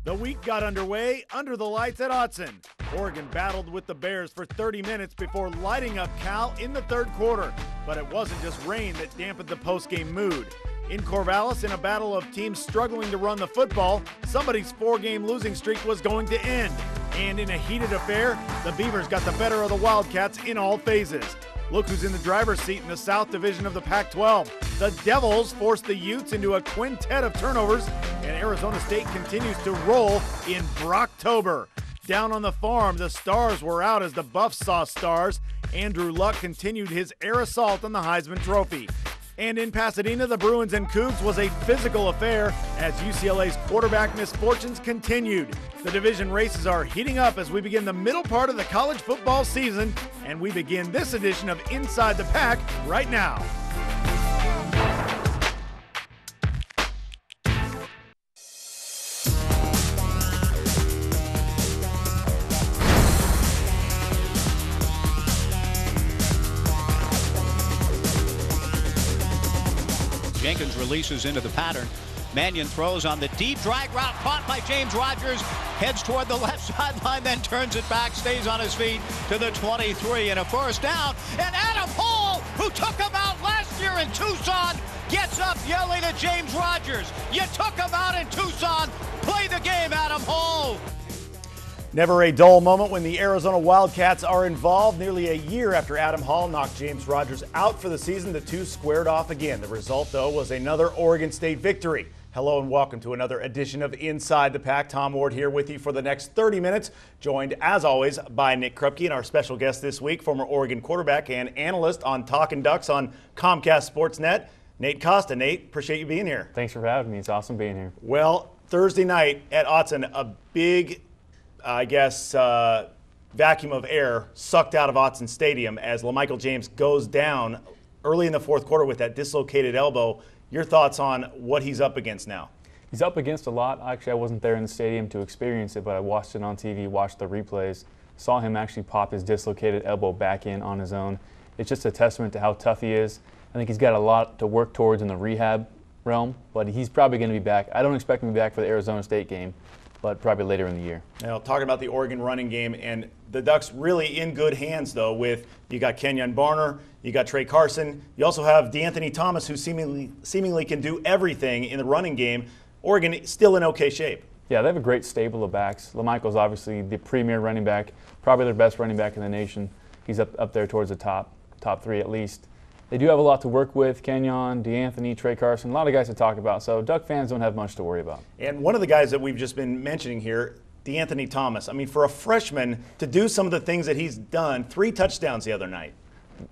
The week got underway under the lights at Autzen. Oregon battled with the Bears for 30 minutes before lighting up Cal in the third quarter. But it wasn't just rain that dampened the post-game mood. In Corvallis, in a battle of teams struggling to run the football, somebody's four-game losing streak was going to end. And in a heated affair, the Beavers got the better of the Wildcats in all phases. Look who's in the driver's seat in the South Division of the Pac-12. The Devils forced the Utes into a quintet of turnovers, and Arizona State continues to roll in Brocktober. Down on the farm, the Stars were out as the Buffs saw stars. Andrew Luck continued his air assault on the Heisman Trophy. And in Pasadena, the Bruins and Cougs was a physical affair as UCLA's quarterback misfortunes continued. The division races are heating up as we begin the middle part of the college football season, and we begin this edition of Inside the Pac right now. Jenkins releases into the pattern. Mannion throws on the deep drag route, caught by James Rogers, heads toward the left sideline, then turns it back, stays on his feet to the 23 and a first down. And Adam Hall, who took him out last year in Tucson, gets up yelling at James Rogers. You took him out in Tucson. Play the game, Adam Hall. Never a dull moment when the Arizona Wildcats are involved. Nearly a year after Adam Hall knocked James Rogers out for the season, the two squared off again. The result, though, was another Oregon State victory. Hello and welcome to another edition of Inside the Pac. Tom Ward here with you for the next 30 minutes, joined, as always, by Nick Krupke and our special guest this week, former Oregon quarterback and analyst on Talkin' Ducks on Comcast Sportsnet, Nate Costa. Nate, appreciate you being here. Thanks for having me. It's awesome being here. Well, Thursday night at Autzen, a big vacuum of air sucked out of Autzen Stadium as LaMichael James goes down early in the fourth quarter with that dislocated elbow. Your thoughts on what he's up against now? He's up against a lot. Actually, I wasn't there in the stadium to experience it, but I watched it on TV, watched the replays, saw him actually pop his dislocated elbow back in on his own. It's just a testament to how tough he is. I think he's got a lot to work towards in the rehab realm, but he's probably going to be back. I don't expect him to be back for the Arizona State game, but probably later in the year. Now, talking about the Oregon running game, and the Ducks really in good hands, though, with you got Kenyon Barner, you got Trey Carson, you also have DeAnthony Thomas, who seemingly can do everything in the running game. Oregon still in okay shape. Yeah, they have a great stable of backs. LaMichael's obviously the premier running back, probably their best running back in the nation. He's up there towards the top three at least. They do have a lot to work with. Kenyon, DeAnthony, Trey Carson, a lot of guys to talk about. So Duck fans don't have much to worry about. And one of the guys that we've just been mentioning here, DeAnthony Thomas. I mean, for a freshman to do some of the things that he's done, 3 touchdowns the other night.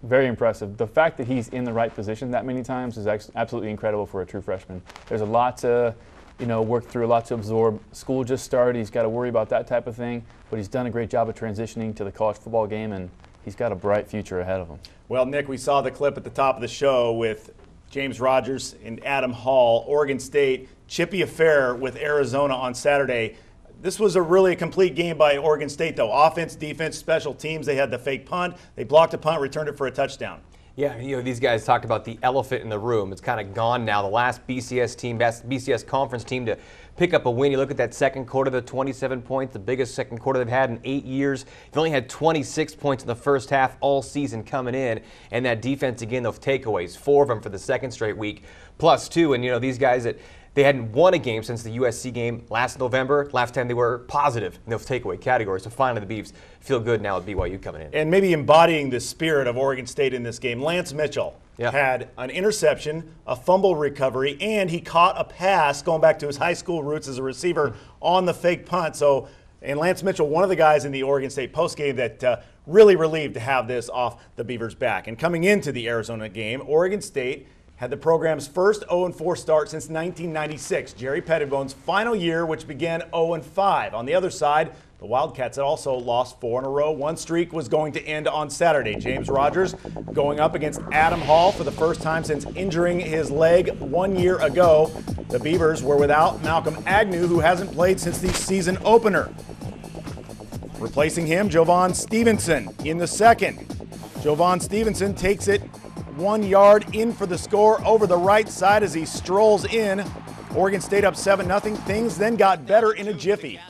Very impressive. The fact that he's in the right position that many times is absolutely incredible for a true freshman. There's a lot to work through, a lot to absorb. School just started. He's got to worry about that type of thing. But he's done a great job of transitioning to the college football game, and he's got a bright future ahead of him. Well, Nick, we saw the clip at the top of the show with James Rogers and Adam Hall. Oregon State, chippy affair with Arizona on Saturday. This was a really complete game by Oregon State, though. Offense, defense, special teams. They had the fake punt. They blocked a punt, returned it for a touchdown. Yeah, these guys talked about the elephant in the room. It's kind of gone now. The last BCS conference team to pick up a win. You look at that second quarter, the 27 points, the biggest second quarter they've had in 8 years. They've only had 26 points in the first half all season coming in. And that defense, again, those takeaways, 4 of them for the second straight week, +2. And, these guys that they hadn't won a game since the USC game last November. Last time they were positive in those takeaway categories. So finally the Beavs feel good now with BYU coming in. And maybe embodying the spirit of Oregon State in this game, Lance Mitchell had an interception, a fumble recovery, and he caught a pass going back to his high school roots as a receiver on the fake punt. And Lance Mitchell, one of the guys in the Oregon State postgame that really relieved to have this off the Beavers' back. And coming into the Arizona game, Oregon State had the program's first 0-4 start since 1996, Jerry Pettibone's final year, which began 0-5. On the other side, the Wildcats had also lost 4 in a row. One streak was going to end on Saturday. James Rogers going up against Adam Hall for the first time since injuring his leg 1 year ago. The Beavers were without Malcolm Agnew, who hasn't played since the season opener. Replacing him, Jovan Stevenson in the second. Jovan Stevenson takes it 1 yard in for the score over the right side as he strolls in. Oregon stayed up 7-0. Things then got better in a jiffy.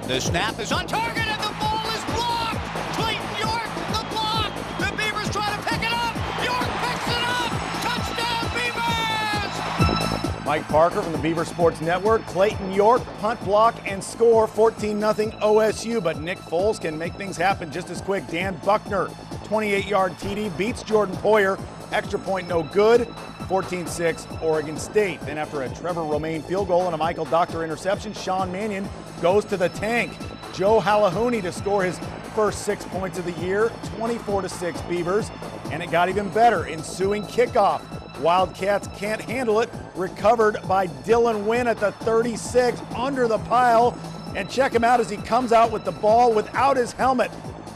The snap is on target and the ball is blocked. Clayton York, the block. The Beavers try to pick it up. York picks it up. Touchdown Beavers! Mike Parker from the Beaver Sports Network. Clayton York, punt block and score, 14-0 OSU. But Nick Foles can make things happen just as quick. Dan Buckner, 28-yard TD, beats Jordan Poyer. Extra point no good. 14-6 Oregon State. Then after a Trevor Romaine field goal and a Michael Doctor interception, Sean Mannion goes to the tank. Joe Halahouni to score his first 6 points of the year, 24-6 Beavers. And it got even better. Ensuing kickoff. Wildcats can't handle it. Recovered by Dylan Wynn at the 36 under the pile. And check him out as he comes out with the ball without his helmet.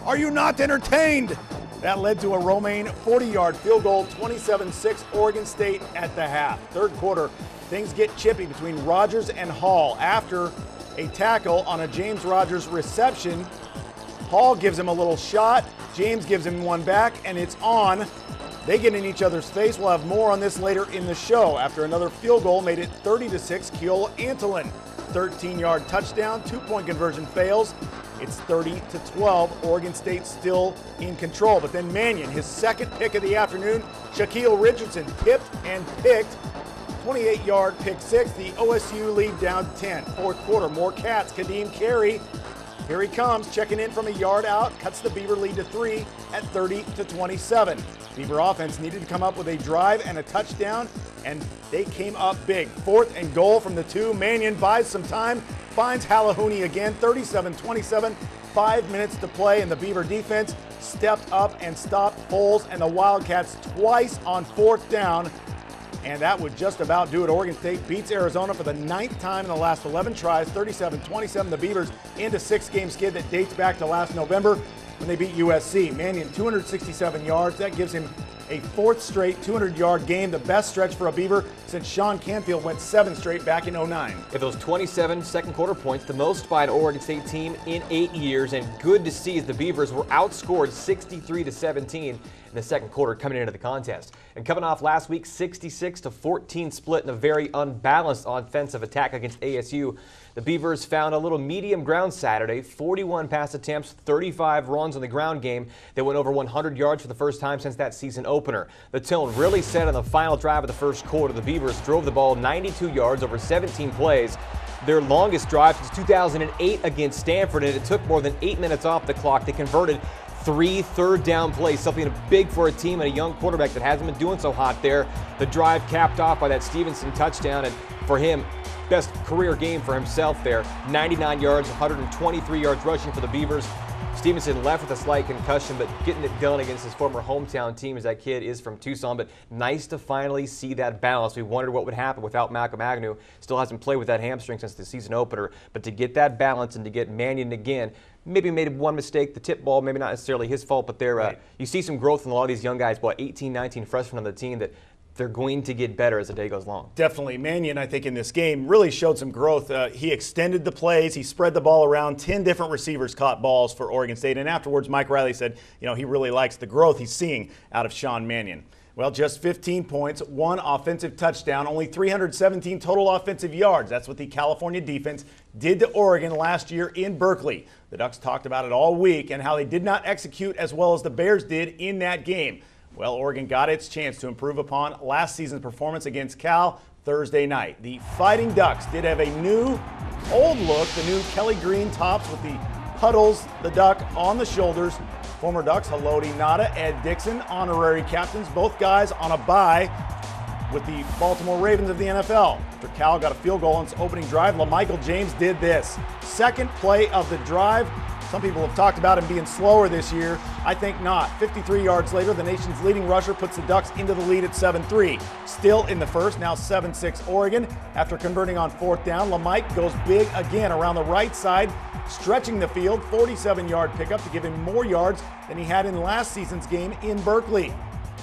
Are you not entertained? That led to a Romaine 40-yard field goal, 27-6 Oregon State at the half. Third quarter, things get chippy between Rogers and Hall. After a tackle on a James Rogers reception, Hall gives him a little shot, James gives him one back, and it's on. They get in each other's face. We'll have more on this later in the show. After another field goal made it 30-6, Keola Antolin. 13-yard touchdown, 2-point conversion fails. It's 30-12. Oregon State still in control. But then Mannion, his second pick of the afternoon, Shaquille Richardson tipped and picked. 28-yard pick six. The OSU lead down 10. Fourth quarter, more Cats. Kadeem Carey, here he comes, checking in from a yard out, cuts the Beaver lead to 3 at 30-27. Beaver offense needed to come up with a drive and a touchdown, and they came up big. Fourth and goal from the 2. Mannion buys some time, finds Halahouni again, 37-27, 5 minutes to play, and the Beaver defense stepped up and stopped Foles and the Wildcats twice on fourth down, and that would just about do it. Oregon State beats Arizona for the 9th time in the last 11 tries, 37-27. The Beavers into 6-game skid that dates back to last November when they beat USC. Mannion, 267 yards. That gives him a 4th straight 200-yard game, the best stretch for a Beaver since Sean Canfield went 7 straight back in 09. If those 27 second quarter points, the most by an Oregon State team in 8 years, and good to see as the Beavers were outscored 63-17 in the second quarter coming into the contest. And coming off last week's 66-14 split in a very unbalanced offensive attack against ASU, the Beavers found a little medium ground Saturday, 41 pass attempts, 35 runs on the ground game. They went over 100 yards for the first time since that season opener. The tone really set on the final drive of the first quarter. The Beavers drove the ball 92 yards over 17 plays, their longest drive since 2008 against Stanford, and it took more than 8 minutes off the clock. They converted 3 third-down plays, something big for a team and a young quarterback that hasn't been doing so hot there. The drive capped off by that Stevenson touchdown, and for him, best career game for himself there. 99 yards, 123 yards rushing for the Beavers. Stevenson left with a slight concussion, but getting it done against his former hometown team, as that kid is from Tucson. But nice to finally see that balance. We wondered what would happen without Malcolm Agnew. Still hasn't played with that hamstring since the season opener. But to get that balance and to get Mannion again, maybe made one mistake, the tip ball, maybe not necessarily his fault, but you see some growth in a lot of these young guys, 18, 19 freshmen on the team, that they're going to get better as the day goes along. Definitely. Mannion, I think, in this game really showed some growth. He extended the plays. He spread the ball around. 10 different receivers caught balls for Oregon State. And afterwards, Mike Riley said, he really likes the growth he's seeing out of Sean Mannion. Well, just 15 points, 1 offensive touchdown, only 317 total offensive yards. That's what the California defense did to Oregon last year in Berkeley. The Ducks talked about it all week and how they did not execute as well as the Bears did in that game. Well, Oregon got its chance to improve upon last season's performance against Cal Thursday night. The Fighting Ducks did have a new, old look, the new Kelly Green tops with the puddles, the duck on the shoulders. Former Ducks, Haloti Ngata, Ed Dixon, honorary captains, both guys on a bye with the Baltimore Ravens of the NFL. After Cal got a field goal on its opening drive, LaMichael James did this. Second play of the drive. Some people have talked about him being slower this year. I think not. 53 yards later, the nation's leading rusher puts the Ducks into the lead at 7-3. Still in the first, now 7-6 Oregon. After converting on fourth down, LaMike goes big again around the right side, stretching the field, 47-yard pickup to give him more yards than he had in last season's game in Berkeley.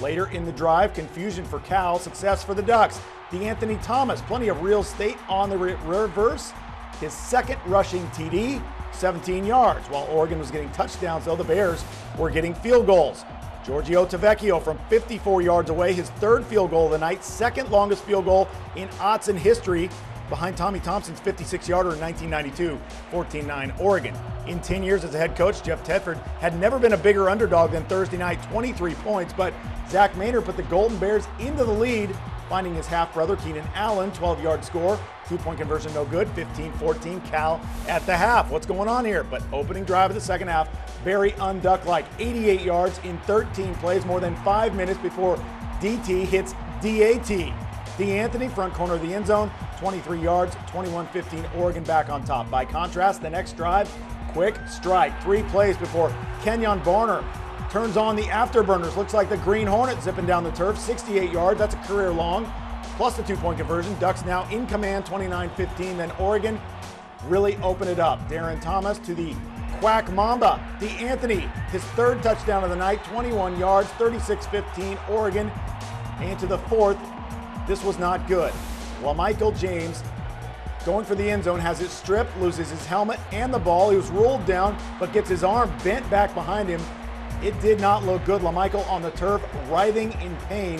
Later in the drive, confusion for Cal, success for the Ducks. DeAnthony Thomas, plenty of real estate on the reverse. His second rushing TD, 17 yards. While Oregon was getting touchdowns, though, the Bears were getting field goals. Giorgio Tavecchio from 54 yards away, his third field goal of the night, second longest field goal in Autzen history, behind Tommy Thompson's 56-yarder in 1992, 14-9 Oregon. In 10 years as a head coach, Jeff Tedford had never been a bigger underdog than Thursday night, 23 points, but Zach Maynard put the Golden Bears into the lead, finding his half-brother Keenan Allen, 12-yard score, two-point conversion no good, 15-14 Cal at the half. What's going on here? But opening drive of the second half, very unduck-like, 88 yards in 13 plays, more than 5 minutes before DT hits DAT. DeAnthony, front corner of the end zone, 23 yards, 21-15 Oregon back on top. By contrast, the next drive, quick strike, 3 plays before Kenyon Barner turns on the afterburners. Looks like the Green Hornet zipping down the turf, 68 yards, that's a career long, plus the two-point conversion. Ducks now in command, 29-15. Then Oregon really open it up. Darren Thomas to the Quack Mamba. DeAnthony, his third touchdown of the night, 21 yards, 36-15 Oregon. And to the fourth, this was not good. LaMichael James going for the end zone, has it stripped, loses his helmet and the ball. He was rolled down, but gets his arm bent back behind him. It did not look good. LaMichael on the turf, writhing in pain.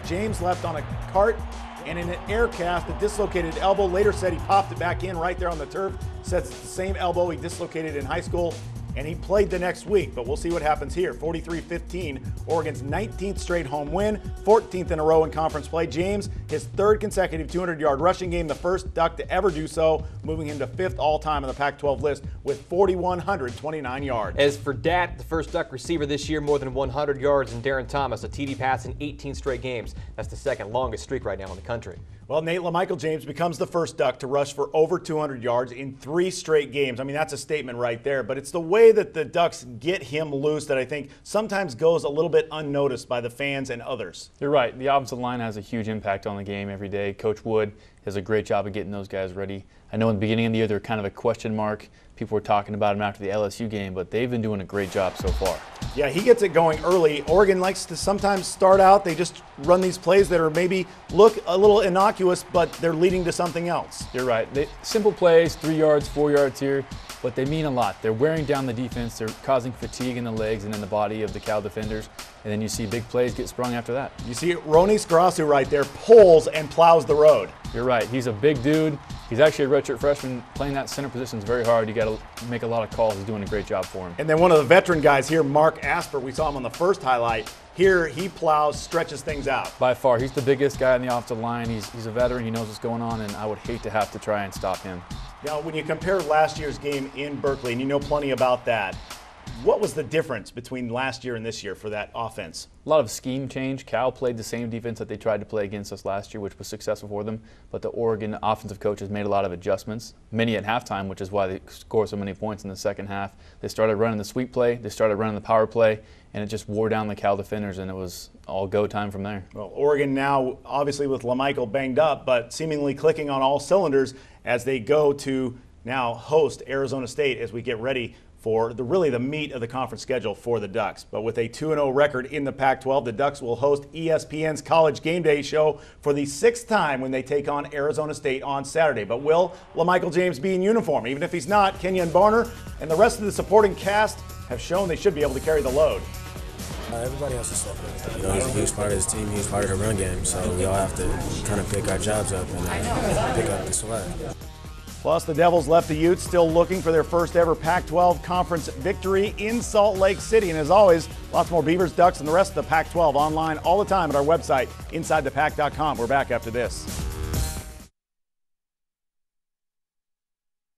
James left on a cart, and in an air cast, a dislocated elbow. Later said he popped it back in right there on the turf. Says it's the same elbow he dislocated in high school, and he played the next week. But we'll see what happens here. 43-15, Oregon's 19th straight home win, 14th in a row in conference play. James, his third consecutive 200-yard rushing game, the first Duck to ever do so, moving him to 5th all-time on the Pac-12 list with 4,129 yards. As for Dat, the first Duck receiver this year, more than 100 yards, and Darren Thomas, a TD pass in 18 straight games. That's the second longest streak right now in the country. Well, Nate, LaMichael James becomes the first Duck to rush for over 200 yards in 3 straight games. I mean, that's a statement right there, but it's the way that the Ducks get him loose that I think sometimes goes a little bit unnoticed by the fans and others. You're right. The offensive line has a huge impact on the game every day. Coach Wood does a great job of getting those guys ready. I know in the beginning of the year they're kind of a question mark. People were talking about him after the LSU game, but they've been doing a great job so far. Yeah, he gets it going early. Oregon likes to sometimes start out, they just run these plays that are maybe look a little innocuous, but they're leading to something else. You're right. Simple plays, 3 yards, 4 yards here, but they mean a lot. They're wearing down the defense. They're causing fatigue in the legs and in the body of the Cal defenders, and then you see big plays get sprung after that. You see Roni Sgrasu right there pulls and plows the road. You're right. He's a big dude. He's actually a redshirt freshman. Playing that center position is very hard. You got to make a lot of calls. He's doing a great job for him. And then one of the veteran guys here, Mark Asper, we saw him on the first highlight. Here he plows, stretches things out. By far, he's the biggest guy on the offensive line. He's a veteran. He knows what's going on, and I would hate to have to try and stop him. Now, when you compare last year's game in Berkeley, and you know plenty about that, what was the difference between last year and this year for that offense? A lot of scheme change. Cal played the same defense that they tried to play against us last year, which was successful for them, but the Oregon offensive coaches made a lot of adjustments, many at halftime, which is why they scored so many points in the second half. They started running the sweep play, they started running the power play, and it just wore down the Cal defenders, and it was all go time from there. Well, Oregon now, obviously with LaMichael banged up, but seemingly clicking on all cylinders as they go to now host Arizona State as we get ready for the meat of the conference schedule for the Ducks. But with a 2-0 record in the Pac-12, the Ducks will host ESPN's College Game Day show for the 6th time when they take on Arizona State on Saturday. But will LaMichael James be in uniform? Even if he's not, Kenyon Barner and the rest of the supporting cast have shown they should be able to carry the load. Everybody has to step up. You know, he's a huge part of his team. He's part of the run game. So we all have to kind of pick our jobs up and pick up the slack. Plus, the Devils left the Utes still looking for their first ever Pac-12 conference victory in Salt Lake City. And as always, lots more Beavers, Ducks, and the rest of the Pac-12 online all the time at our website, InsideThePac.com. We're back after this.